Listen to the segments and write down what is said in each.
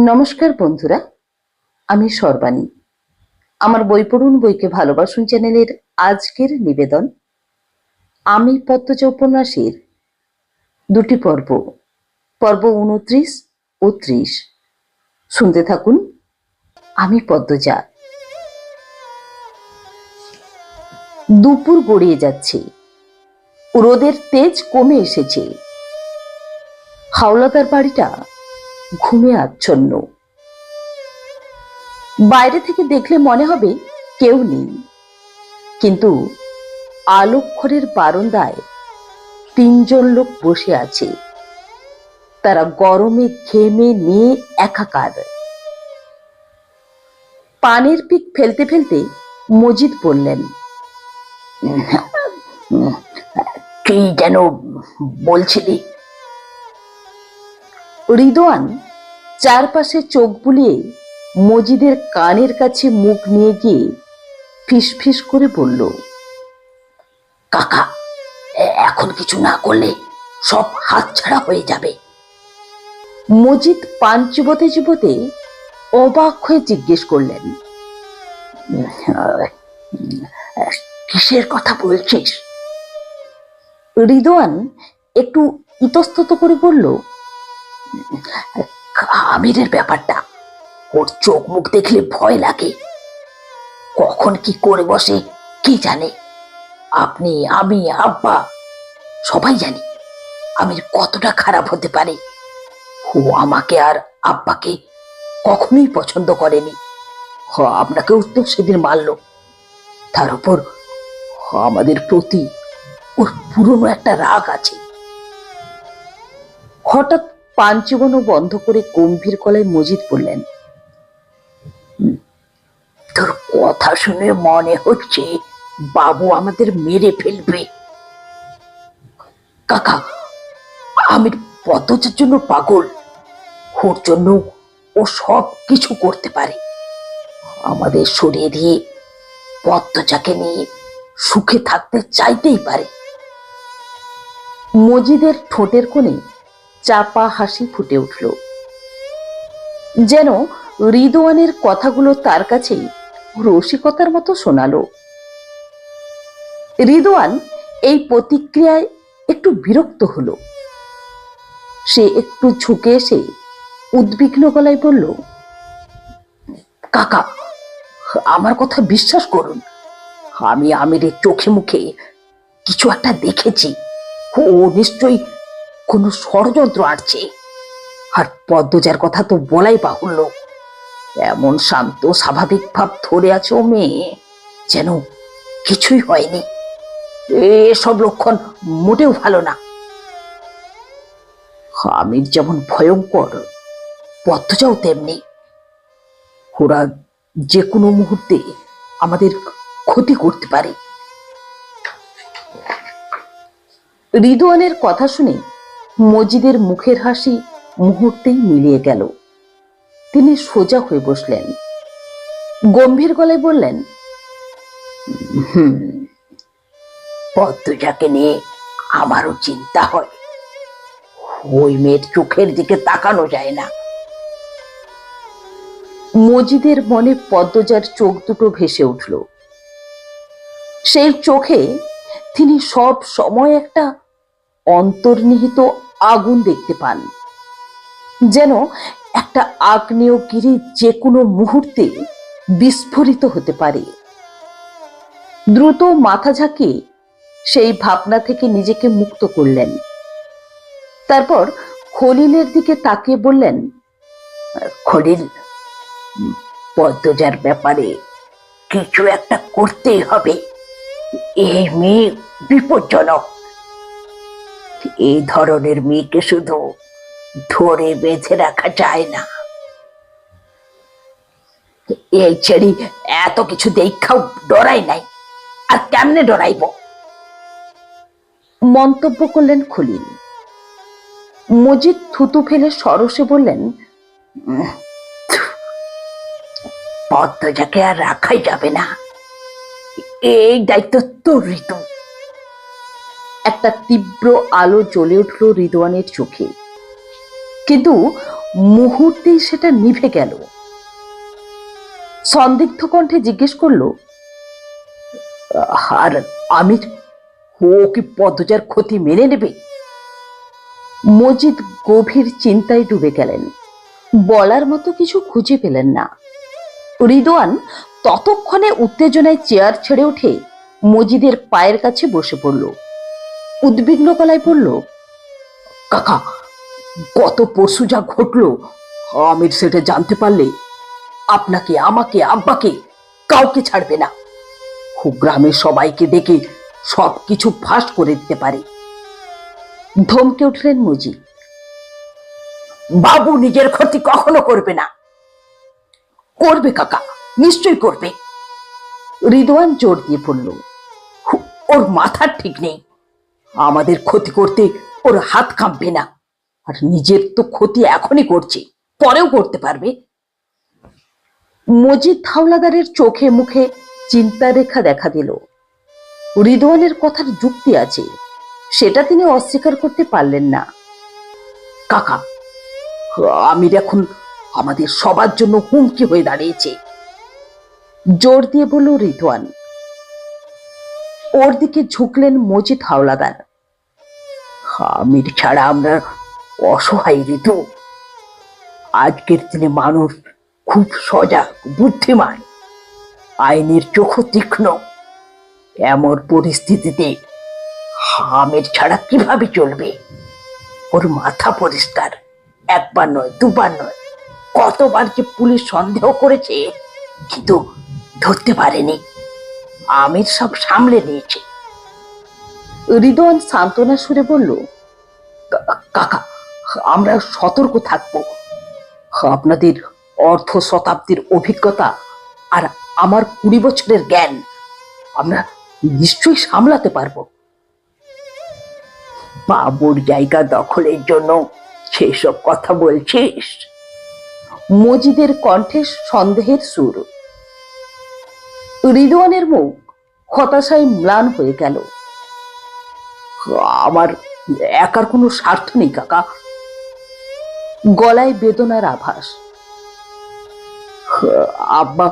নমস্কার বন্ধুরা, আমি সর্বাণী। আমার বই পড়ুন বইকে ভালোবাসুন চ্যানেলের আজকের নিবেদন আমি পদ্মজা উপন্যাসের দুটি পর্ব, পর্ব 29 ও 30। শুনতে থাকুন। আমি পদ্মজা। দুপুর গড়িয়ে যাচ্ছে, রোদের তেজ কমে এসেছে। হাওলাদার বাড়িটা ঘুমে আচ্ছন্ন। বাইরে থেকে দেখলে মনে হবে কেউ নেই, কিন্তু আলোকঘরের বারান্দায় তিনজন লোক বসে আছে। তারা গরমে ঘেমে নিয়ে একাকার। পানের পিক ফেলতে ফেলতে মজিদ বললেন, কি যেন বলছিলি? রিদওয়ান চারপাশে চোখ বুলিয়ে মজিদের কানের কাছে মুখ নিয়ে গিয়ে ফিসফিস করে বলল, কাকা, এখন কিছু না করলে সব হাতছাড়া হয়ে যাবে। মজিদ পান চিবোতে চিবোতে অবাক হয়ে জিজ্ঞেস করলেন, কিসের কথা বলছিস? রিদওয়ান একটু ইতস্তত করে বলল, আমিরের ব্যাপারটা। ওর চোখ মুখ দেখলে ভয় লাগে, কখন কি করে বসে কি জানে। আপনি, আমি, আব্বা সবাই জানি আমির কতটা খারাপ হতে পারে। ও আমাকে আর আব্বাকে কখনোই পছন্দ করেনি। আপনাকেও তো সেদিন মারল। তার উপর আমাদের প্রতি ওর পুরনো একটা রাগ আছে। হঠাৎ পান চিবানো বন্ধ করে গম্ভীর গলায় মজিদ বললেন, তোর কথা শুনে মনে হচ্ছে বাবু আমাদের মেরে ফেলবে। কাকা, আমির পদ্মজার জন্য পাগল। ওর জন্য ও সব কিছু করতে পারে। আমাদের সরিয়ে দিয়ে পদ্মজাকে নিয়ে সুখে থাকতে চাইতেই পারে। মজিদের ঠোঁটের কোণে চাপা হাসি ফুটে উঠল, যেন রিদওয়ানের কথাগুলো তার কাছে রসিকতার মতো শোনালো। রিদওয়ান এই প্রতিক্রিয়ায় একটু বিরক্ত হলো। সে একটু ঝুঁকে এসে উদ্বিগ্ন গলায় বলল, কাকা, আমার কথা বিশ্বাস করুন। আমি আমিরের চোখে মুখে কিছু একটা দেখেছি। ও নিশ্চয়ই কোনো ষড়যন্ত্র আটছে। আর পদ্মজার কথা তো বলাই বাহুল্য। এমন শান্ত স্বাভাবিক ভাব ধরে আছে ও মেয়ে, যেন কিছুই হয়নি। এসব লক্ষণ মোটেও ভালো না। আমির যেমন ভয়ঙ্কর, পদ্মজাও তেমনি। ওরা যে কোনো মুহূর্তে আমাদের ক্ষতি করতে পারে। রিদওয়ানের কথা শুনে মজিদের মুখের হাসি মুহূর্তেই মিলিয়ে গেল। তিনি সোজা হয়ে বসলেন, গম্ভীর গলায় বললেন, পদ্মজাকে নিয়ে আমারও চিন্তা হয়। ওই মেয়ের চোখের দিকে তাকানো যায় না। মজিদের মনে পদ্মজার চোখ দুটো ভেসে উঠল। সেই চোখে তিনি সব সময় একটা অন্তর্নিহিত আগুন দেখতে পান, যেন একটা আগ্নেয়গিরি যে কোনো মুহূর্তে বিস্ফোরিত হতে পারে। দ্রুত মাথা ঝাঁকিয়ে সেই ভাবনা থেকে নিজেকে মুক্ত করলেন। তারপর খলিলের দিকে তাকিয়ে বললেন, খলিল, পদ্মজার ব্যাপারে কিছু একটা করতেই হবে। এই মেয়ে বিপজ্জনক। এই ধরনের মেয়েকে শুধু ধরে বেঁধে রাখা যায় না। এই ছেড়ি এত কিছু দেখাও ডরাই নাই, আর কেমনে ডরাইব? মন্তব্য করলেন খলিল। মজিদ থুতু ফেলে সরসে বললেন, পদ্মজাকে আর রাখাই যাবে না। এই দায়িত্ব তোর, ঋতু। একটা তীব্র আলো জ্বলে উঠল রিদওয়ানের চোখে, কিন্তু মুহূর্তেই সেটা নিভে গেল। সন্দিগ্ধ কণ্ঠে জিজ্ঞেস করলো, আর আমির, ও কি পদ্মজার ক্ষতি মেনে নেবে? মজিদ গভীর চিন্তায় ডুবে গেলেন। বলার মতো কিছু খুঁজে পেলেন না। রিদওয়ান ততক্ষণে উত্তেজনায় চেয়ার ছেড়ে উঠে মজিদের পায়ের কাছে বসে পড়ল। উদ্বিগ্ন গলায় বলল, কাকা, গত পরশু যা ঘটলো, আমির সেটা জানতে পারলে আপনাকে, আমাকে, আব্বাকে কাউকে ছাড়বে না। গ্রামের সবাইকে ডেকে সবকিছু ফাঁস করে দিতে পারে। ধমকে উঠলেন মজিদ। বাবু নিজের ক্ষতি কখনো করবে না। করবে কাকা, নিশ্চয়ই করবে। রিদওয়ান জোর দিয়ে পড়ল, ওর মাথার ঠিক নেই। আমাদের ক্ষতি করতে ওর হাত কাঁপবে না। আর নিজের তো ক্ষতি এখনই করছে, পরেও করতে পারবে। মজিদ হাওলাদারের চোখে মুখে চিন্তা রেখা দেখা দিল। রিদওয়ানের কথার যুক্তি আছে, সেটা তিনি অস্বীকার করতে পারলেন না। কাকা, আমির এখন আমাদের সবার জন্য হুমকি হয়ে দাঁড়িয়েছে, জোর দিয়ে বলল রিদওয়ান। ওর দিকে ঝুঁকলেন মজিদ হাওলাদার। আমির ছাড়া আমরা অসহায় ঋতু। আজকের দিনে মানুষ খুব সজাগ, বুদ্ধিমান, আইনের চোখও তীক্ষ্ণ। এমন পরিস্থিতিতে আমির ছাড়া কিভাবে চলবে? ওর মাথা পরিষ্কার, একবার নয়, দুবার নয়, কতবার যে পুলিশ সন্দেহ করেছে, কিন্তু ধরতে পারেনি। আমির সব সামলে নিয়েছে। রিদওয়ান সান্ত্বনা সুরে বলল, কাকা, আমরা সতর্ক থাকব। আপনাদের অর্ধ শতাব্দীর অভিজ্ঞতা আর আমার 20 বছরের জ্ঞান, আমরা নিশ্চয়ই সামলাতে পারবো। বাবুর জায়গা দখলের জন্য সেসব কথা বলছিস? মজিদের কণ্ঠে সন্দেহের সুর। রিদওয়ানের মুখ হতাশায় ম্লান হয়ে গেল। আমার একার কোনো স্বার্থ নেই কাকা। গলায় বেদনার আভাস। আব্বা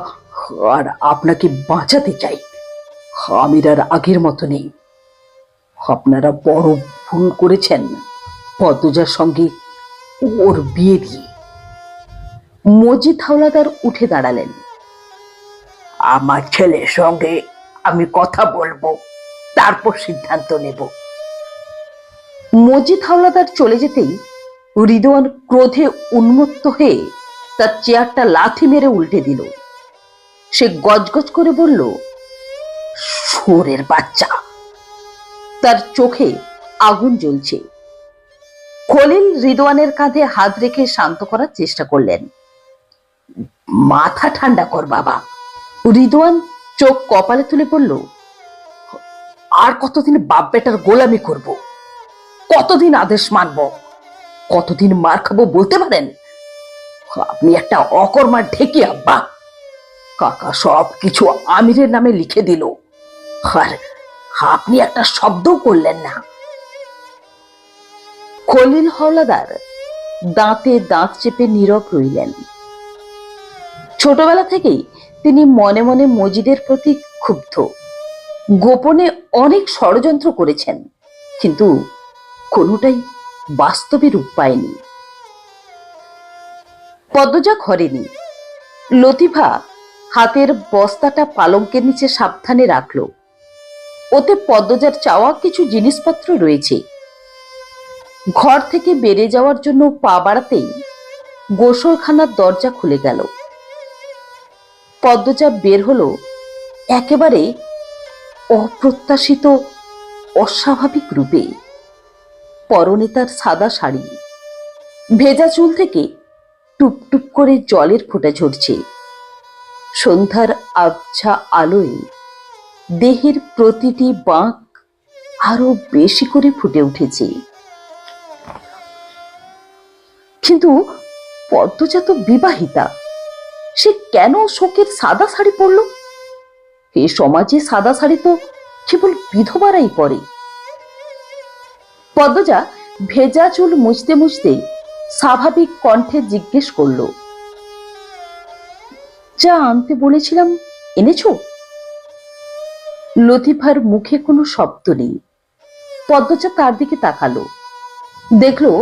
আর আপনাকে বাঁচাতে চাই। আমির আর আগের মতো নেই। আপনারা বড় ভুল করেছেন পদ্মজার সঙ্গে ওর বিয়ে দিয়ে। মজিদ হাওলাদার উঠে দাঁড়ালেন। আমার ছেলের সঙ্গে আমি কথা বলবো, তারপর সিদ্ধান্ত নেব। মজিদ হাওলাদার চলে যেতেই রিদওয়ান ক্রোধে উন্মত্ত হয়ে তার চেয়ারটা লাথি মেরে উল্টে দিল। সে গজগজ করে বলল, শুয়োরের বাচ্চা! তার চোখে আগুন জ্বলছে। খলিল রিদওয়ানের কাঁধে হাত রেখে শান্ত করার চেষ্টা করলেন। মাথা ঠান্ডা কর বাবা। রিদওয়ান চোখ কপালে তুলে বলল, আর কতদিন বাপ বেটার গোলামি করব? কতদিন আদেশ মানব? কতদিন মার খাবো বলতে পারেন? আপনি একটা অকর্মার ঢেকি আব্বা। কাকা সব কিছু আমিরের নামে লিখে দিল, আর আপনি একটা শব্দও করলেন না। খলিল হাওলাদার দাঁতে দাঁত চেপে নীরব রইলেন। ছোটবেলা থেকেই তিনি মনে মনে মজিদের প্রতি ক্ষুব্ধ। গোপনে অনেক ষড়যন্ত্র করেছেন, কিন্তু কোনোটাই বাস্তবে রূপ পায়নি। পদ্মজা ঘরে নেই। লতিফা হাতের বস্তাটা পালঙ্কের নিচে সাবধানে রাখল। ওতে পদ্মজার চাওয়া কিছু জিনিসপত্র রয়েছে। ঘর থেকে বেরিয়ে যাওয়ার জন্য পা বাড়াতেই গোসলখানার দরজা খুলে গেল। পদ্মজা বের হলো একেবারে অপ্রত্যাশিত, অস্বাভাবিক রূপে। পরনে তার সাদা শাড়ি, ভেজা চুল থেকে টুপটুপ করে জলের ফোঁটা ঝরছে। সন্ধ্যার আবছা আলোয় দেহের প্রতিটি বাঁক আরো বেশি করে ফুটে উঠেছে। কিন্তু পদ্মজা তো বিবাহিতা, সে কেন শোকের সাদা শাড়ি পরল? এ সমাজে সাদা শাড়ি তো কেবল বিধবারাই পরে। পদ্মজা ভেজা চুল মুছতে মুছতে স্বাভাবিক কণ্ঠে জিজ্ঞেস করলো, যা আনতে বলেছিলাম এনেছো? লতিফার মুখে কোনো শব্দ নেই। পদ্মজা তার দিকে তাকালো, দেখলো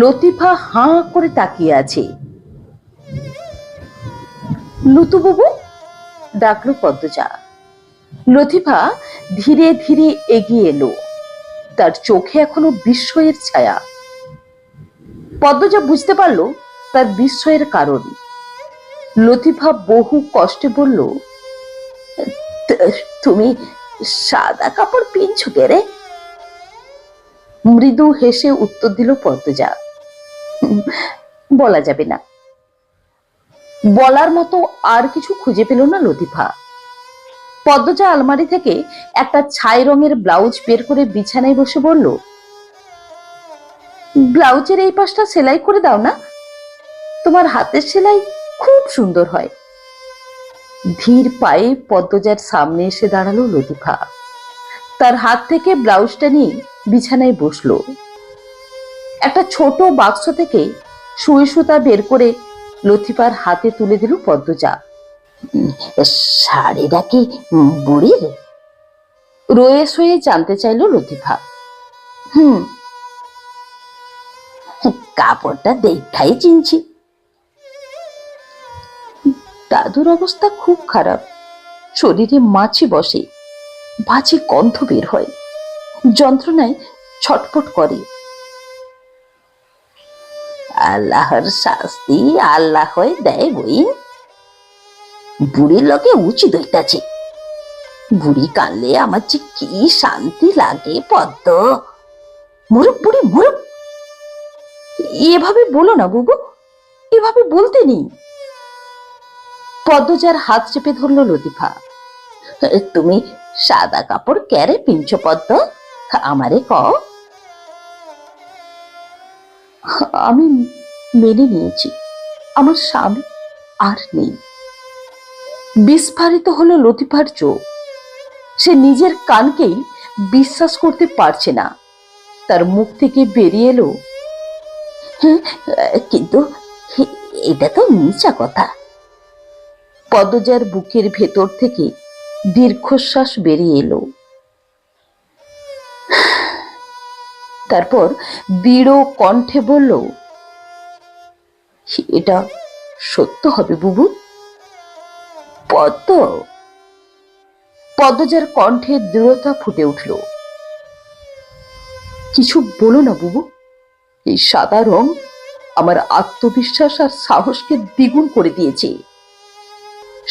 লতিফা হাঁ করে তাকিয়ে আছে। লুতুবাবু, ডাকলো পদ্মজা। লতিফা ধীরে ধীরে এগিয়ে এলো, তার চোখে এখনো বিস্ময়ের ছায়া। পদ্মজা বুঝতে পারলো তার বিস্ময়ের কারণ। লতিফা বহু কষ্টে বলল, তুমি সাদা কাপড় পিনছো কে রে? মৃদু হেসে উত্তর দিল পদ্মজা, বলা যাবে না। বলার মতো আর কিছু খুঁজে পেল না লতিফা। পদ্মজা আলমারি থেকে একটা ছাই রঙের ব্লাউজ বের করে বিছানায় বসে বলল, ব্লাউজের এই পাশটা সেলাই করে দাও না, তোমার হাতের সেলাই খুব সুন্দর হয়। ধীর পায়ে পদ্মজার সামনে এসে দাঁড়ালো লতিফা। তার হাত থেকে ব্লাউজটা নিয়ে বিছানায় বসলো। একটা ছোট বাক্স থেকে সুই সুতা বের করে লতিফার হাতে তুলে দিল পদ্মজা। শাড়িটা কি বুড়ির? রয়ে সয়ে জানতে চাইল লতিফা। কাপড়টা দেখাই চিনছি। দাদুর অবস্থা খুব খারাপ, শরীরে মাছি বসে, বাজে গন্ধ বের হয়, যন্ত্রণায় ছটফট করে। আল্লাহর শাস্তি আল্লাহ দেয় বই। বুড়ির লোকে উচিত হইতাছে। বুড়ি কানলে আমার যে কি শান্তি লাগে পদ্ম। মরুক বুড়ি মরুক। এভাবে বলো না বুবু, এভাবে বলতে নেই। পদ্মজার হাত চেপে ধরলো লতিফা। তুমি সাদা কাপড় ক্যারে পিনছো পদ্ম, আমারে ক। আমি মেনে নিয়েছি, আমার স্বামী আর নেই। বিস্ফারিত হলো লতিফার চোখ। সে নিজের কানকেই বিশ্বাস করতে পারছে না। তার মুখ থেকে বেরিয়ে এলো, কিন্তু এটা তো মিছা কথা। পদ্মজার বুকের ভেতর থেকে দীর্ঘশ্বাস বেরিয়ে এলো। তারপর দৃঢ় কণ্ঠে বলল, এটা সত্য হবে বুবু? পদ্ম। পদ্মজার কণ্ঠে দৃঢ়তা ফুটে উঠল। কিছু বলো না বুবু, এই সাদা রং আমার আত্মবিশ্বাস আর সাহসকে দ্বিগুণ করে দিয়েছে।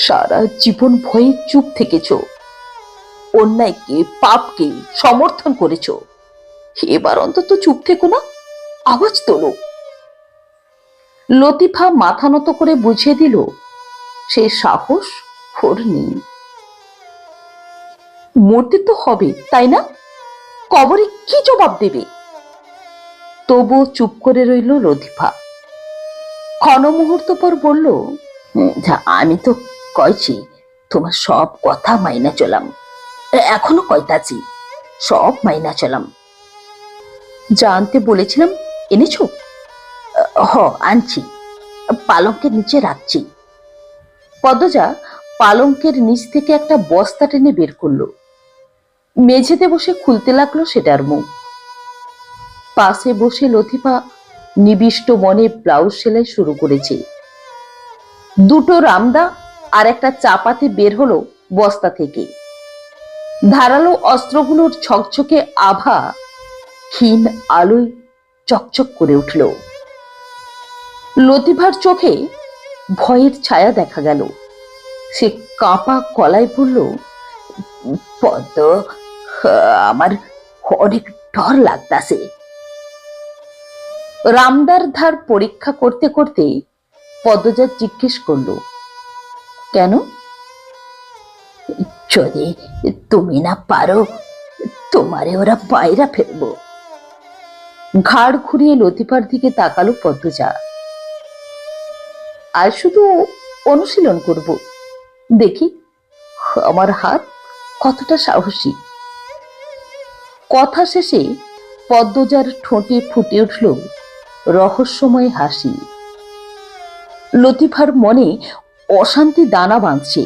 সারা জীবন ভয়ে চুপ থেকেছ, অন্যায়কে পাপকে সমর্থন করেছ। এবার অন্তত চুপ থেকো না, আওয়াজ তোলো। লতিফা মাথা নত করে বুঝিয়ে দিল, সে সাহস ওর নেই। মরতে তো হবে তাই না? কবরে কি জবাব দেবে? তবু চুপ করে রইল লতিফা। ক্ষণ মুহূর্ত পর বলল, আমি তো কইছি তোমার সব কথা মাইনা চলাম, এখনো কইতাছি সব মাইনা চলাম। জানতে বলেছিলাম এনেছো? হ আনছি, পালঙ্কের নিচে রাখছি। পদ্মজা পালঙ্কের নিচ থেকে একটা বস্তা টেনে বের করলো। মেঝেতে বসে খুলতে লাগলো সেটার মুখ। পাশে বসে লতিফা নিবিষ্ট মনে ব্লাউজ সেলাই শুরু করেছে। দুটো রামদা আর একটা চাপাতি বের হলো বস্তা থেকে। ধারালো অস্ত্রগুলোর ছকছকে আভা ক্ষীণ আলোয় চকচক করে উঠল। লতিফার চোখে ভয়ের ছায়া দেখা গেল। সে কাঁপা গলায় বলল, পদ্ম, আমার অনেক ডর লাগতাছে। রামদার ধার পরীক্ষা করতে করতে পদ্মজা জিজ্ঞেস করলো, কেন? যদি তুমি না পারো, তোমারে ওরা বাইরা ফেলবো। ঘাড় ঘুরিয়ে লতিফার দিকে তাকালো পদ্মজা। আর শুধু অনুশীলন করব, দেখি আমার হাত কতটা সাহসী। কথা শেষে পদ্মজার ঠোঁটে ফুটে উঠল রহস্যময় হাসি। লতিফার মনে অশান্তি দানা বাঁধছে।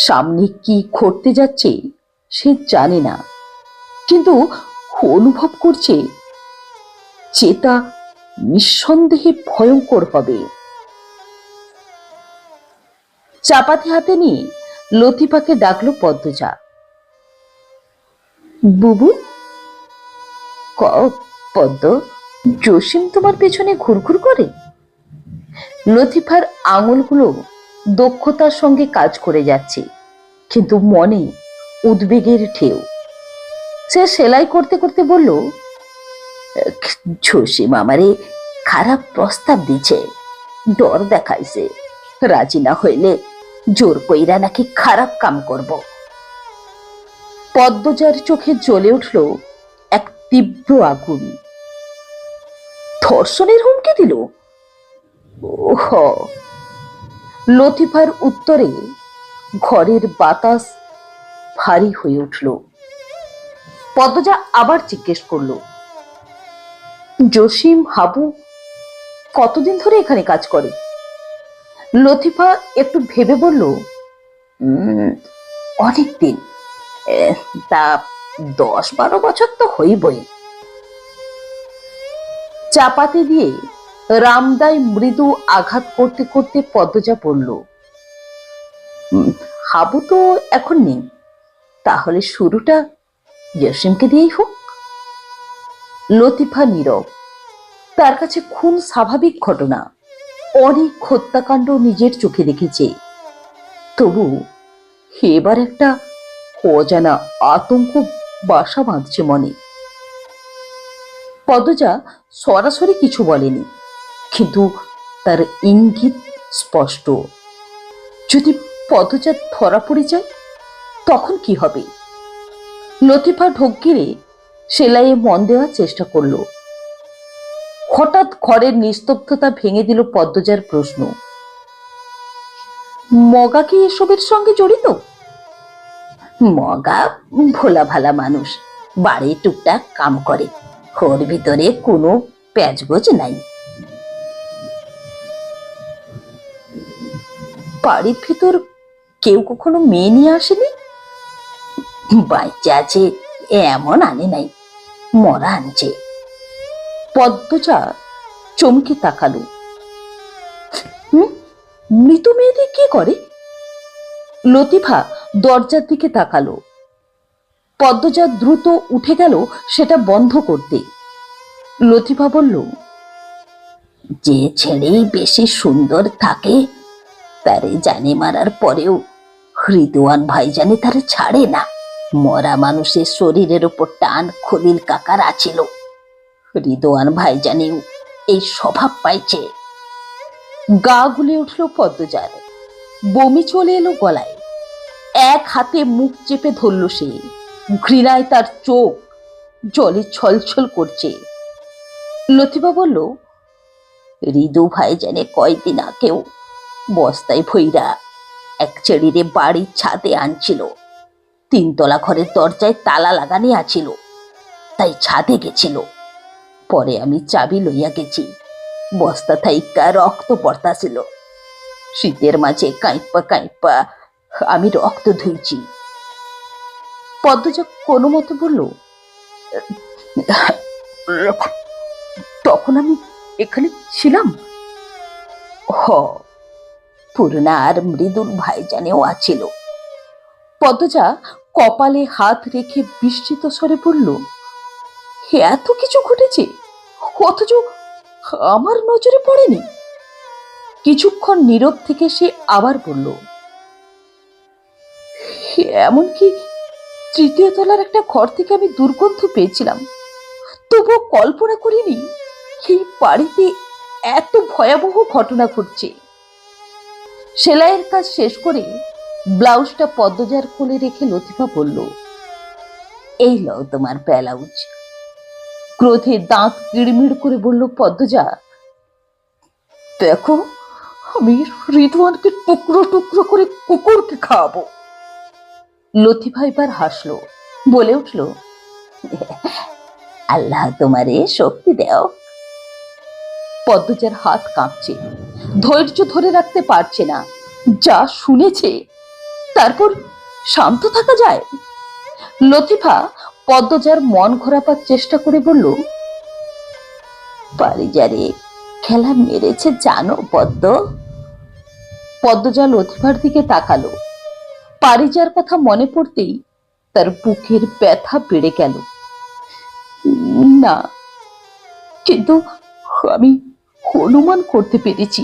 সামনে কি ঘটতে যাচ্ছে সে জানে না, কিন্তু অনুভব করছে যে তা নিঃসন্দেহে ভয়ঙ্কর হবে। চাপাতি হাতে নিয়ে লতিফাকে ডাকলো পদ্মজা। বুবু। পদ্ম, জসিম তোমার পেছনে ঘুরঘুর করে? লতিফার আঙুলগুলো দক্ষতার সঙ্গে কাজ করে যাচ্ছে, কিন্তু মনে উদ্বেগের ঢেউ। সে সেলাই করতে করতে বলল, জসিম আমারে খারাপ প্রস্তাব দিছে, ডর দেখাইছে, রাজি না হইলে জোর কইরা নাকি খারাপ কাম করব। পদ্মজার চোখে জ্বলে উঠল এক তীব্র আগুন। ধর্ষণের হুমকি দিল? ওহ! লতিফার উত্তরে ঘরের বাতাস ভারী হয়ে উঠল। পদ্মজা আবার জিজ্ঞেস করল, জসিম হাবু কতদিন ধরে এখানে কাজ করে? লতিফা একটু ভেবে বলল, অনেকদিন, তা 10-12 বছর তো হইবই। চাপাতি দিয়ে রামদায় মৃদু আঘাত করতে করতে পদ্মজা বলল, হাবু তো এখন নেই, তাহলে শুরুটা জসিমকে দিয়েই হোক। লতিফা নীরব। তার কাছে খুন স্বাভাবিক ঘটনা, অনেক হত্যাকাণ্ড নিজের চোখে দেখেছে, তবু এবার একটা অজানা আতঙ্ক বাসা বাঁধছে মনে। পদ্মজা সরাসরি কিছু বলেনি, কিন্তু তার ইঙ্গিত স্পষ্ট। যদি পদ্মজা ধরা পড়ে যায় তখন কি হবে? লতিফা ঢোক গিরে সেলাইয়ে মন দেওয়ার চেষ্টা করল। হঠাৎ ঘরের নিস্তব্ধতা ভেঙে দিল পদ্মজার প্রশ্ন, মগা কি এসবের সঙ্গে জড়িত? মগা ভোলা ভালা মানুষ, বাড়ি টুকটাক কাম করে, ওর ভিতরে কোনো প্যাচগোজ নাই। বাড়ির ভিতর কেউ কখনো মেয়ে নিয়ে আসেনি? বাচ্চা আছে এমন আনে নাই, মরা আনছে। পদ্মজা চমকে তাকালো। মৃত মেয়েদের কি করে? লতিফা দরজার দিকে তাকালো। পদ্মজা দ্রুত উঠে গেল সেটা বন্ধ করতে। লতিফা বলল, যে ছেড়েই বেশি সুন্দর থাকে তারে জানে মারার পরেও রিদওয়ান ভাইজানে তারে ছাড়ে না। মরা মানুষের শরীরের উপর টান খলিল কাকার আছিল, রিদওয়ান ভাইজানেও এই স্বভাব পাইছে। গা গুলে উঠল পদ্মজার, বমি চলে এলো গলায়। এক হাতে মুখ চেপে ধরল সে, ঘৃণায় তার চোখ জলে ছলছল করছে। লতিফা বলল, রিদু ভাইজানে কয়দিন আগেও বস্তায় ভইরা এক ছেড়িরে বাড়ির ছাদে আনছিল। 3 তলা ঘরের দরজায় তালা লাগানি আছিল, তাই ছাদে গেছিল। পরে আমি চাবি লইয়া গেছি, বস্তা থাইকা রক্ত পড়তাছিল। শীতের মাঝে কাঁইপা কাঁইপা আমি রক্ত ধুইছি। পদ্মজা কোনো মতে বলল, তখন আমি এখানে ছিলাম? হ, পূর্ণা আর মৃদুল ভাইজানেও আছিল। পদ্মজা কপালে হাত রেখে বিস্মিত স্বরে বলল, এত কিছু ঘটেছে অথচ আমার নজরে পড়েনি। কিছুক্ষণ নীরব থেকে সে আবার বলল, এমনকি 3য় তলার একটা ঘর থেকে আমি দুর্গন্ধ পেয়েছিলাম, তবুও কল্পনা করিনি এই বাড়িতে এত ভয়াবহ ঘটনা ঘটছে। সেলাইয়ের কাজ শেষ করে ব্লাউজটা পদ্মজার কোলে রেখে লতিফা বলল, এই লও তোমার ব্লাউজ। ক্রোধে দাঁত কিড়মিড় করে বলল পদ্মজা, দেখো আমি রিদওয়ানকে টুকরো টুকরো করে কুকুরকে খাওয়াবো। লতিফা এবার হাসলো, বলে উঠল, আল্লাহ তোমারে শক্তি দেও। পদ্মজার হাত কাঁপছে, ধৈর্য ধরে রাখতে পারছে না। যা শুনেছে তারপর শান্ত থাকা যায়? লতিফা পদ্মজার মন ঘোরাবার চেষ্টা করে বলল, পারিজারে খেলা মেরেছে জানো পদ্ম? পদ্মজা লতিফার দিকে তাকালো। পারিজার কথা মনে পড়তেই তার বুকের ব্যথা বেড়ে গেল। না, কিন্তু আমি অনুমান করতে পেরেছি।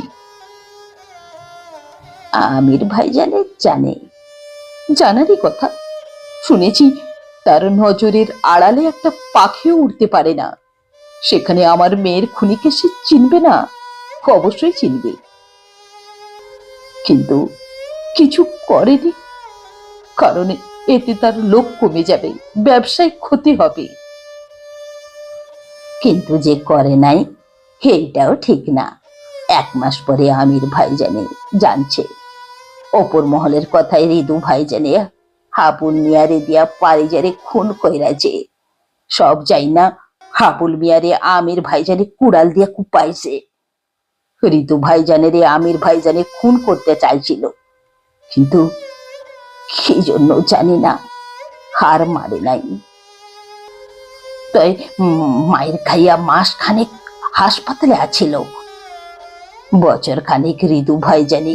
আমির ভাইজানে জানে? জানারই কথা। শুনেছি তার নজরের আড়ালে একটা পাখিও উঠতে পারে না। সেখানে আমার মেয়ের খুনিকে সে চিনবে না? অবশ্যই চিনবে, কিন্তু কিছু করেনি, কারণ এতে তার লোক কমে যাবে, ব্যবসায় ক্ষতি হবে। কিন্তু যে করে নাই এইটাও ঠিক না। 1 মাস পরে আমির ভাইজানে জানছে অপর মহলের কথায় রিদু ভাইজানে হাবুল মিয়ারে দিয়া পারিজারে খুন কইরাছে। সব যাই না হাবুল মিয়ারে আমির ভাইজানে কুড়াল দিয়া কুপাইছে। রিদু ভাইজানেরে আমির ভাইজানে খুন করতে চাইছিল, কিন্তু কি জন্য জানি না হার মারে নাই। তাই মায়ের খাইয়া মাস খানেক হাসপাতালে আছিল। বছর খানেক রিদু ভাইজানে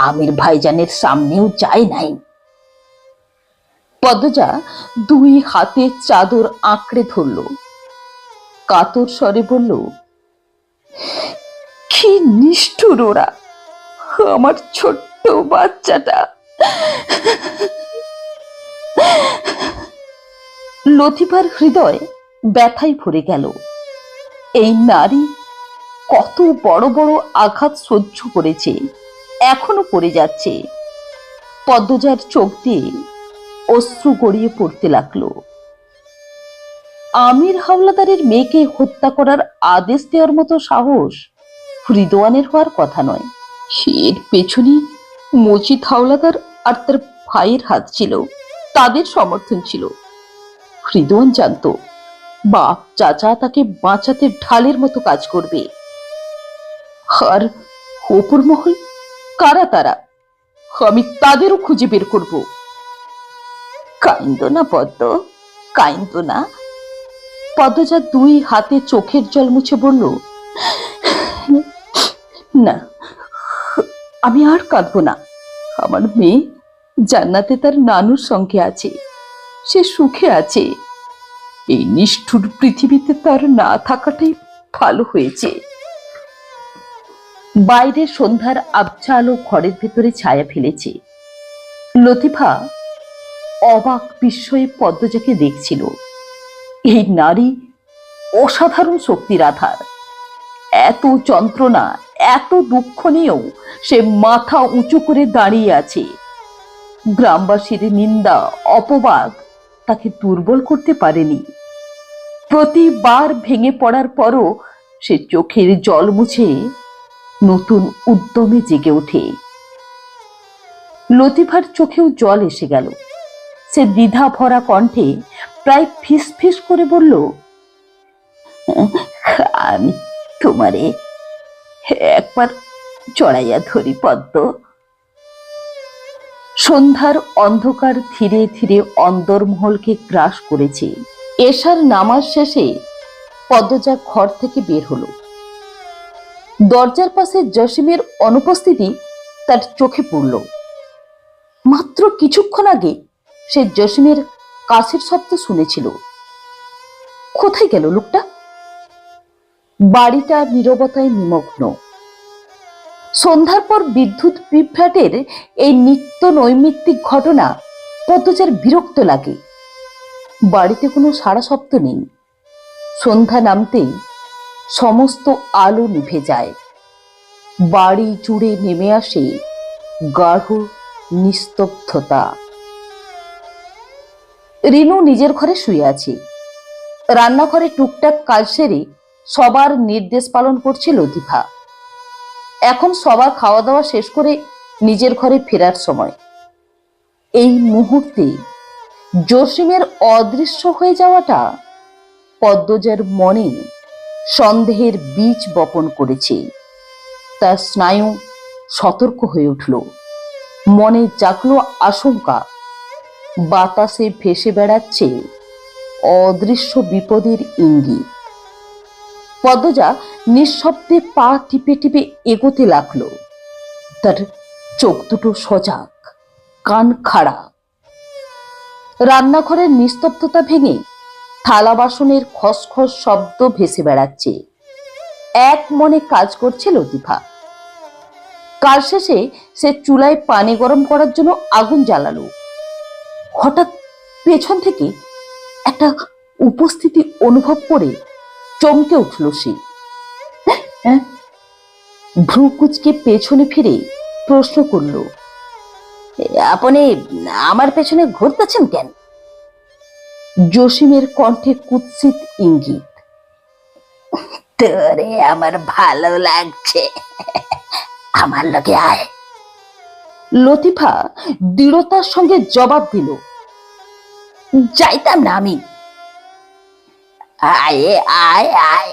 আমির ভাইজানের সামনেও যায় নাই। পদ্মজা 2 হাতে চাদর আঁকড়ে ধরল, কাতর স্বরে বলল, কি নিষ্ঠুর ওরা! আমার ছোট্ট বাচ্চাটা। লতিফার হৃদয় ব্যথায় ভরে গেল। এই নারী কত বড় বড় আঘাত সহ্য করেছে, এখনো পড়ে যাচ্ছে। পদ্মজার চোখ দিয়ে অশ্রু গড়িয়ে পড়তে লাগলো। আমির হাওলাদারের মেয়েকে হত্যা করার আদেশ দেওয়ার মতো সাহস রিদওয়ানের হওয়ার কথা নয়। এর পেছনে মজিদ হাওলাদার আর তার ভাইয়ের হাত ছিল, তাদের সমর্থন ছিল। রিদওয়ান জানতো বাপ চাচা তাকে বাঁচাতে ঢালের মতো কাজ করবে। আর অপর মহল কারা তারা? আমি তাদেরও খুঁজে বের করব। কাইন্দ না পদ্ম, কাইন্দ না। পদ্মজা 2 হাতে চোখের জল মুছে বলল, না, আমি আর কাঁদবো না। আমার মেয়ে জান্নাতে তার নানুর সঙ্গে আছে, সে সুখে আছে। এই নিষ্ঠুর পৃথিবীতে তার না থাকাটাই ভালো হয়েছে। বাইরে সন্ধ্যার আবছা আলো ঘরের ভেতরে ছায়া ফেলেছে। লতিফা অবাক বিস্ময়ে পদ্মজাকে দেখছিল। এই নারী অসাধারণ শক্তির আধার। এত যন্ত্রণা, এত দুঃখ নিয়েও সে মাথা উঁচু করে দাঁড়িয়ে আছে। গ্রামবাসীর নিন্দা অপবাদ তাকে দুর্বল করতে পারেনি। প্রতিবার ভেঙে পড়ার পরও সে চোখের জল মুছে নতুন উদ্যমে জেগে ওঠে। লতিফার চোখেও জল এসে গেল। সে দ্বিধা ভরা কণ্ঠে প্রায় ফিস ফিস করে বলল, আমি তোমারে একবার চড়াইয়া ধরি পদ্ম। সন্ধ্যার অন্ধকার ধীরে ধীরে অন্দরমহলকে গ্রাস করেছে। এশার নামাজ শেষে পদ্মজা ঘর থেকে বের হলো। দরজার পাশে জসিমের অনুপস্থিতি তার চোখে পড়ল। মাত্র কিছুক্ষণ আগে সে জসিমের কাশির শব্দ শুনেছিল। কোথায় গেল লোকটা? বাড়িটা নীরবতায় নিমগ্ন। সন্ধ্যার পর বিদ্যুৎ বিভ্রাটের এই নিত্য নৈমিত্তিক ঘটনা পদ্মজার বিরক্ত লাগে। বাড়িতে কোনো সাড়া শব্দ নেই। সন্ধ্যা নামতেই সমস্ত আলো নিভে যায়। বাড়ি জুড়ে নেমে আসে গাঢ় নিস্তব্ধতা। রিনু নিজের ঘরে শুয়ে আছে। রান্নাঘরে টুকটাক কাজ সেরে সবার নির্দেশ পালন করছে লতিফা। এখন সবার খাওয়া দাওয়া শেষ করে নিজের ঘরে ফেরার সময়। এই মুহূর্তে জসিমের অদৃশ্য হয়ে যাওয়াটা পদ্মজার মনে সন্দেহের বীজ বপন করেছে। তার স্নায়ু সতর্ক হয়ে উঠল, মনে জাগলো আশঙ্কা। বাতাসে ভেসে বেড়াচ্ছে অদৃশ্য বিপদের ইঙ্গিত। পদ্মজা নিঃশব্দে পা টিপে টিপে এগোতে লাগলো। তার চোখ দুটো সজাগ, কান খাড়া। রান্নাঘরের নিস্তব্ধতা ভেঙে থালা বাসনের খসখস শব্দ ভেসে বেড়াচ্ছে। এক মনে কাজ করছে লতিফা। কাজ শেষে সে চুলায় পানি গরম করার জন্য আগুন জ্বালালো। হঠাৎ পেছন থেকে একটা উপস্থিতি অনুভব করে চমকে উঠল সে। ভ্রু কুচকে পেছনে ফিরে প্রশ্ন করল, আপনি আমার পেছনে ঘুরতেছেন কেন? জসিমের কণ্ঠে কুৎসিত ইঙ্গিত। তোরে আমার ভালো লাগছে, আমার লগে আয়। লতিফা দৃঢ়তার সঙ্গে জবাব দিল, যাইতাম না আমি। আয় আয় আয়,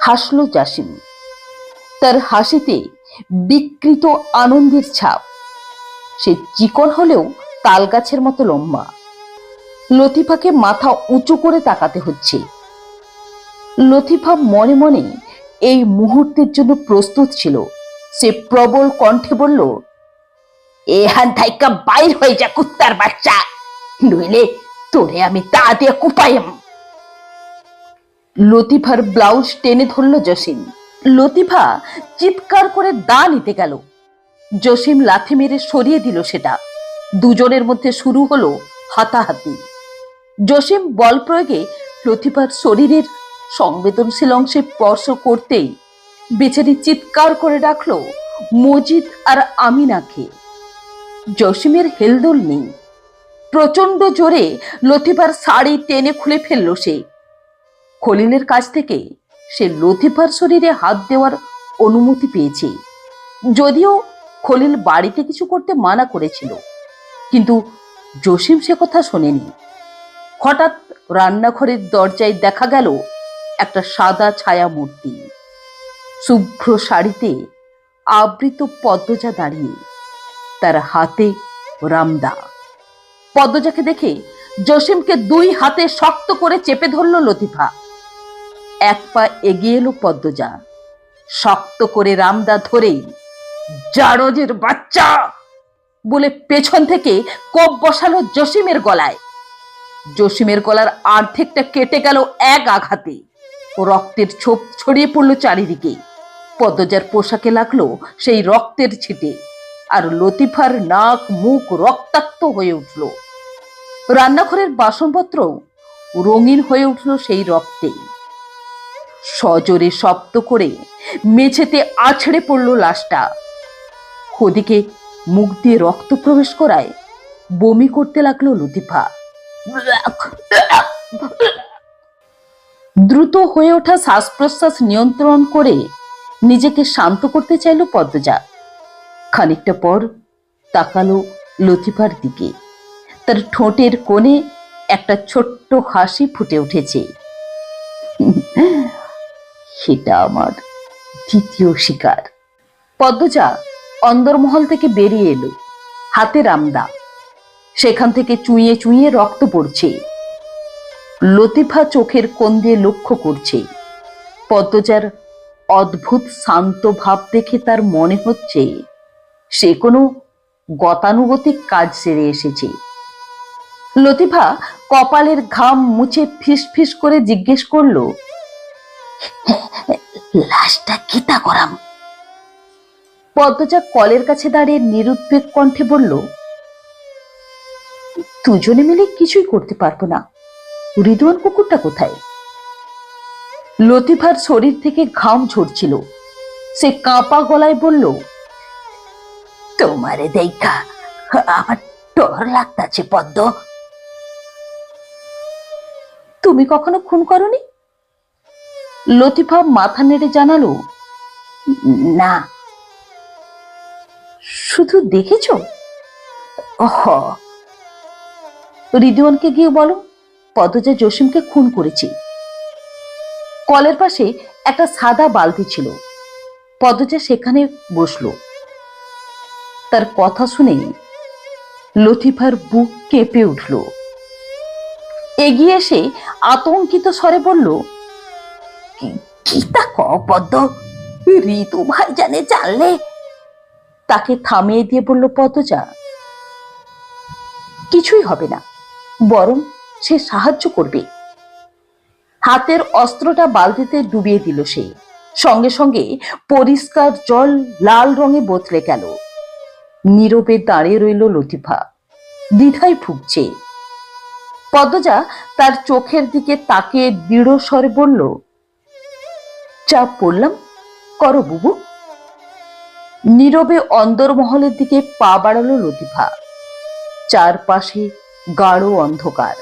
হাসল জসিম। তার হাসিতে বিকৃত আনন্দের ছাপ। সে চিকন হলেও তাল গাছের মতো লম্বা। লতিফাকে মাথা উঁচু করে তাকাতে হচ্ছে। লতিফা মনে মনে এই মুহূর্তের জন্য প্রস্তুত ছিল। সে প্রবল কণ্ঠে বলল, এহান থাইকা বাইর হয়ে যা কুত্তার বাচ্চা, নইলে তোরে আমি তা দিয়ে কুপাইম। লতিফার ব্লাউজ টেনে ধরল জসিম। লতিফা চিৎকার করে দা নিতে গেল। জসিম লাথি মেরে সরিয়ে দিল সেটা। দুজনের মধ্যে শুরু হলো হাতাহাতি। জসিম বল প্রয়োগে লতিফার শরীরের সংবেদনশীল অংশে স্পর্শ করতেই বেচারি চিৎকার করে ডাকলো মজিদ আর আমিনাকে। জসিমের হেলদোল নেই। প্রচন্ড জোরে লতিফার শাড়ি টেনে খুলে ফেলল সে। খলিলের কাছ থেকে সে লতিফার শরীরে হাত দেওয়ার অনুমতি পেয়েছে, যদিও খলিল বাড়িতে কিছু করতে মানা করেছিল, কিন্তু জসিম সে কথা শোনেনি। হঠাৎ রান্নাঘরের দরজায় দেখা গেল একটা সাদা ছায়া মূর্তি। শুভ্র শাড়িতে আবৃত পদ্মজা দাঁড়িয়ে, তার হাতে রামদা। পদ্মজাকে দেখে জসিমকে দুই হাতে শক্ত করে চেপে ধরল লতিফা। এক পা এগিয়ে এলো পদ্মজা। শক্ত করে রামদা ধরেই, জারজের বাচ্চা বলে পেছন থেকে কোপ বসালো জসিমের গলায়। জসিমের গলার অর্ধেকটা কেটে গেল এক আঘাতে। রক্তের ছোপ ছড়িয়ে পড়ল চারিদিকে। পদ্মজার পোশাকে লাগলো সেই রক্তের ছিটে, আর লতিফার নাক মুখ রক্তাক্ত হয়ে উঠল। রান্নাঘরের বাসনপত্র রঙিন হয়ে উঠল সেই রক্তে। সজোরে শব্দ করে মেঝেতে আছড়ে পড়ল লাশটা। ওদিকে মুখ দিয়ে রক্ত প্রবেশ করায় বমি করতে লাগলো লতিফা। দ্রুত হয়ে ওঠা শ্বাস প্রশ্বাস নিয়ন্ত্রণ করে নিজেকে শান্ত করতে চাইল পদ্মজা। খানিকটা পর তাকালো লতিফার দিকে। তার ঠোঁটের কোণে একটা ছোট্ট হাসি ফুটে উঠেছে। সেটা আমার দ্বিতীয় শিকার। পদ্মজা অন্দরমহল থেকে বেরিয়ে এলো, হাতে রামদা। সেখান থেকে চুইয়ে চুইয়ে রক্ত পড়ছে। লতিফা চোখের কোণ দিয়ে লক্ষ্য করছে। পদ্মজার অদ্ভুত শান্ত ভাব দেখে তার মনে হচ্ছে সে কোনো গতানুগতিক কাজ সেরে এসেছে। লতিফা কপালের ঘাম মুছে ফিস ফিস করে জিজ্ঞেস করল, লাশটা কিতা করাম? পদ্মজা কলের কাছে দাঁড়িয়ে নিরুদ্বেগ কণ্ঠে বলল, দুজনে মিলে কিছুই করতে পারবো না। রিদওয়ান কুকুরটা কোথায়? লতিফার শরীর থেকে ঘাম ঝরছিল। সে কাঁপা গলায় বলল, তোমারে দেখা আমার ডর লাগতাছে পদ্ম। তুমি কখনো খুন করনি? লতিফা মাথা নেড়ে জানালো, না। শুধু দেখেছ? রিদওয়ানকে গিয়ে বলো পদ্মজা জসিমকে খুন করেছে। কলের পাশে একটা সাদা বালতি ছিল। পদ্মজা সেখানে বসলো। তার কথা শুনে লতিফার বুক কেঁপে উঠল। এগিয়ে এসে আতঙ্কিত স্বরে বলল, কি তা পদ্ম, ঋতু ভাই জানে জানলে? তাকে থামিয়ে দিয়ে বলল পদ্মজা, কিছুই হবে না, বরং সে সাহায্য করবে। হাতের অস্ত্রটা বালতিতে ডুবিয়ে দিল সে। সঙ্গে সঙ্গে পরিষ্কার জল লাল রঙে বদলে গেল। নীরবে দাঁড়িয়ে রইল লতিফা, দ্বিধায় ভুগছে। পদ্মজা তার চোখের দিকে তাকিয়ে দৃঢ় স্বরে বলল, যা বললাম করো বুবু। নীরবে অন্দরমহলের দিকে পা বাড়ালো লতিফা। চারপাশে গাঢ় অন্ধকার,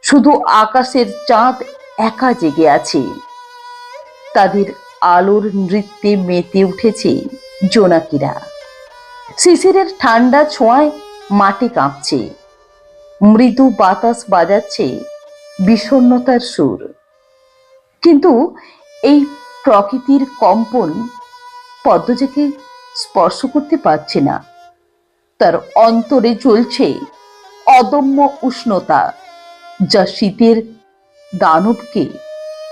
শুধু আকাশের চাঁদ একা জেগে আছে। তাদের আলোর নৃত্যে মেতে উঠেছে জোনাকিরা। শিশিরের ঠান্ডা ছোঁয়ায় মাটি কাঁপছে। মৃদু বাতাস বাজাচ্ছে বিষণ্ণতার সুর। কিন্তু এই প্রকৃতির কম্পন পদ্মজাকে স্পর্শ করতে পারছে না। তার অন্তরে জ্বলছে অদম্য উষ্ণতা, যা শীতের দানবকে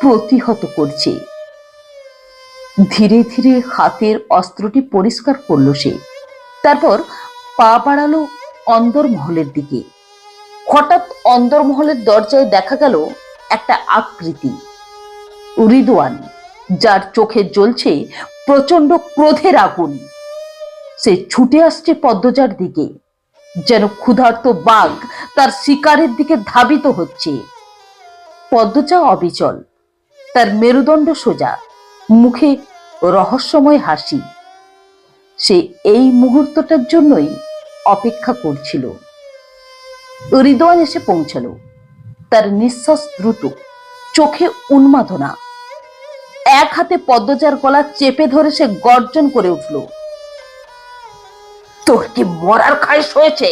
প্রতিহত করছে। ধীরে ধীরে হাতের অস্ত্রটি পরিষ্কার করলো সে। তারপর পা বাড়ালো অন্দরমহলের দিকে। হঠাৎ অন্দরমহলের দরজায় দেখা গেল একটা আকৃতি, রিদওয়ান, যার চোখে জ্বলছে প্রচন্ড ক্রোধের আগুন। সে ছুটে আসছে পদ্মজার দিকে, যেন ক্ষুধার্ত বাঘ তার শিকারের দিকে ধাবিত হচ্ছে। পদ্মজা অবিচল, তার মেরুদণ্ড সোজা, মুখে রহস্যময় হাসি। সে এই মুহূর্তটার জন্যই অপেক্ষা করছিল। রিদওয়ান এসে পৌঁছালো। তার নিঃশ্বাস দ্রুত, চোখে উন্মাদনা। এক হাতে পদ্মজার গলা চেপে ধরে সে গর্জন করে উঠল, তোর কি মরার খায়েশ হয়েছে?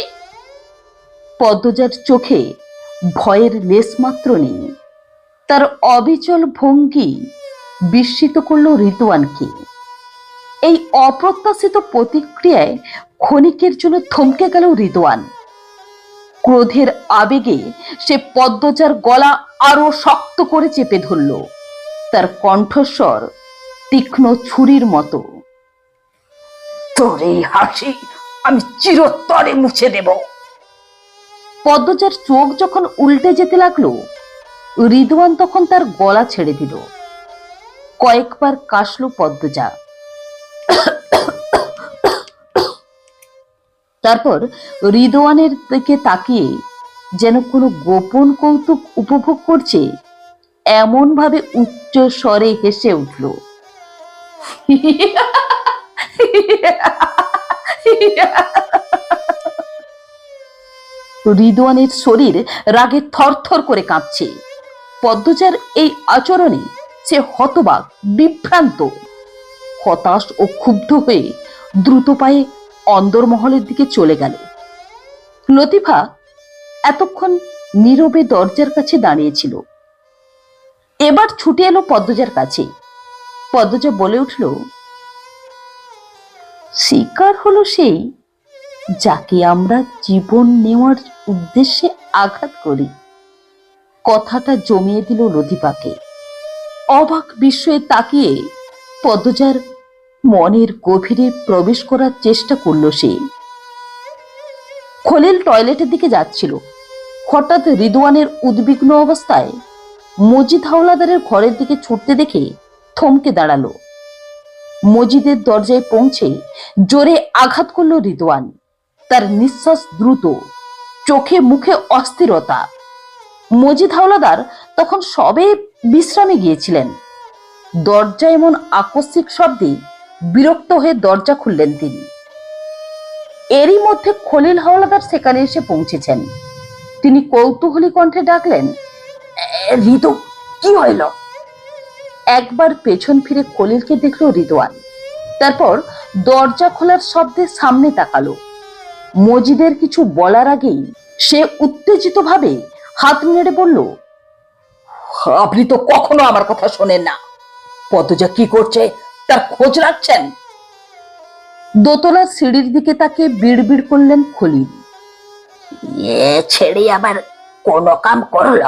পদ্মজার চোখে ভয়ের লেশ মাত্র নেই। তার অবিচল ভঙ্গি বিস্মিত করল রিদওয়ানকে। এই অপ্রত্যাশিত প্রতিক্রিয়ায় ক্ষণিকের জন্য থমকে গেল রিদওয়ান। ক্রোধের আবেগে সে পদ্মজার গলা আরো শক্ত করে চেপে ধরল। তার কণ্ঠস্বর তীক্ষ্ণ ছুরির মতো, তোর এই হাসি আমি চিরতরে মুছে দেব। পদ্মজার চোখ যখন উল্টে যেতে লাগলো, রিদওয়ান তখন তার গলা ছেড়ে দিল। কয়েকবার কাশল পদ্মজা। তারপর রিদওয়ানের দিকে তাকিয়ে যেন কোনো গোপন কৌতুক উপভোগ করছে এমন ভাবে উচ্চ স্বরে হেসে উঠল। রিদওয়ানের শরীর রাগে থরথর করে কাঁপছে। পদ্মজার এই আচরণে সে হতবাক, বিভ্রান্ত। হতাশ ও ক্ষুব্ধ হয়ে দ্রুত পায়ে অন্দরমহলের দিকে চলে গেল। লতিফা এতক্ষণ নীরবে দরজার কাছে দাঁড়িয়েছিল। এবার ছুটে এলো পদ্মজার কাছে। পদ্মজা বলে উঠল, শিকার হলো সেই যাকে আমরা জীবন নেওয়ার উদ্দেশ্যে আঘাত করি। কথাটা জমিয়ে দিল লতিফাকে। অবাক বিস্ময়ে তাকিয়ে পদ্মজার মনের গভীরে প্রবেশ করার চেষ্টা করল সে। খলিল টয়লেটের দিকে যাচ্ছিল। হঠাৎ রিদওয়ানের উদ্বিগ্ন অবস্থায় মজিদ হাওলাদারের ঘরের দিকে ছুটতে দেখে থমকে দাঁড়ালো। মজিদের দরজায় পৌঁছে জোরে আঘাত করল রিদওয়ান। তার নিঃশ্বাস দ্রুত, চোখে মুখে অস্থিরতা। মজিদ হাওলাদার তখন সবে বিশ্রামে গিয়েছিলেন। দরজা এমন আকস্মিক শব্দে বিরক্ত হয়ে দরজা খুললেন তিনি। এরই মধ্যে খলিল হাওলাদার সেখানে এসে পৌঁছেছেন। তিনি কৌতূহলী কণ্ঠে ডাকলেন, ঋতু, কি হইল? একবার পেছন ফিরে খলিলকে দেখল রিদওয়ান। তারপর দরজা খোলার শব্দে সামনে তাকালো। মজিদের কিছু বলার আগেই সে উত্তেজিত ভাবে হাত নেড়ে বলল, আপনি তো কখনো আমার কথা শোনেন না। পদ্মজা কি করছে তার খোঁজ রাখছেন? দোতলার সিঁড়ির দিকে তাকে বিড়বিড় করলেন খলিল। এ ছেড়ে আবার কোন কাম করল?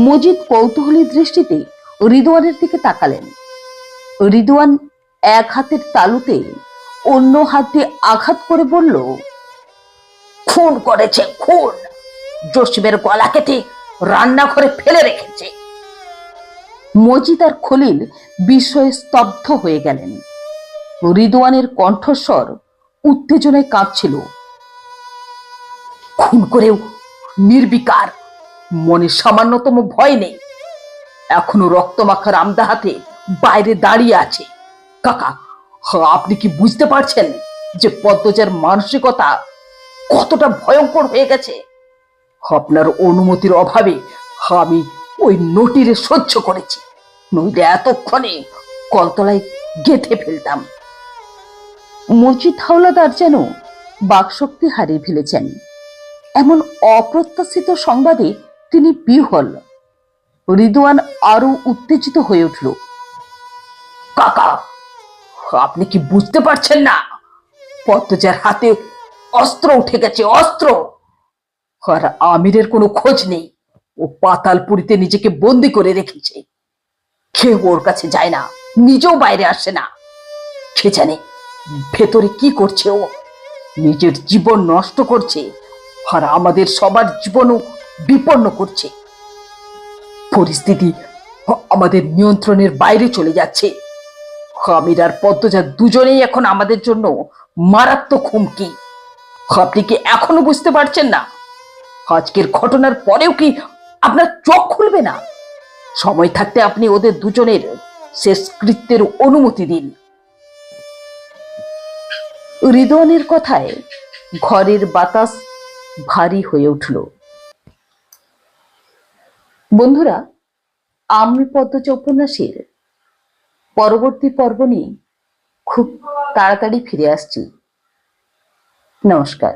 মজিদ কৌতূহলী দৃষ্টিতে রিদওয়ানের দিকে তাকালেন। রিদওয়ান এক হাতের তালুতে অন্য হাত দিয়ে আঘাত করে বলল, খুন করেছে, খুন। জসিমের গলা কেটে রান্নাঘরে ফেলে রেখেছে। মজিদ আর খলিল বিস্ময়ে স্তব্ধ হয়ে গেলেন। রিদওয়ানের কণ্ঠস্বর উত্তেজনায় কাঁপছিল। খুন করেও নির্বিকার, মনে সামান্যতম ভয় নেই। এখনো রক্তমাখা রামদা হাতে বাইরে দাঁড়িয়ে আছে। কাকা, আপনি কি বুঝতে পারছেন যে পদ্মজার মানসিকতা কতটা ভয়ঙ্কর হয়ে গেছে? আপনার অনুমতির অভাবে আমি ওই নটিরে সহ্য করেছি, নইলে এতক্ষণে কলতলায় গেঁথে ফেলতাম। মজিদ হাওলাদার যেন বাকশক্তি হারিয়ে ফেলেছেন। এমন অপ্রত্যাশিত সংবাদে তিনি বিহ্বল। রিদওয়ান আরো উত্তেজিত হয়ে উঠল। কাকা, আপনি কি বুঝতে পারছেন না? পদ্মজার হাতে অস্ত্র উঠে গেছে, অস্ত্র। আর আমিরের কোনো খোঁজ নেই। ও পাতালপুরীতে নিজেকে বন্দি করে রেখেছে। কেউ ওর কাছে যায় না, নিজেও বাইরে আসে না। কে জানে ভেতরে কি করছে ও? নিজের জীবন নষ্ট করছে আর আমাদের সবার জীবনও বিপন্ন করছে। পরিস্থিতি আমাদের নিয়ন্ত্রণের বাইরে চলে যাচ্ছে। আমির আর পদ্মজা দুজনেই এখন আমাদের জন্য মারাত্মক হুমকি। আপনি কি এখনো বুঝতে পারছেন না? আজকের ঘটনার পরেও কি আপনার চোখ খুলবে না? সময় থাকতে আপনি ওদের দুজনের শেষ কৃত্যের অনুমতি দিন। রিদওয়ানের কথায় ঘরের বাতাস ভারী হয়ে উঠল। বন্ধুরা, আমি পদ্মজা উপন্যাসের পরবর্তী পর্ব নিয়ে খুব তাড়াতাড়ি ফিরে আসছি। নমস্কার।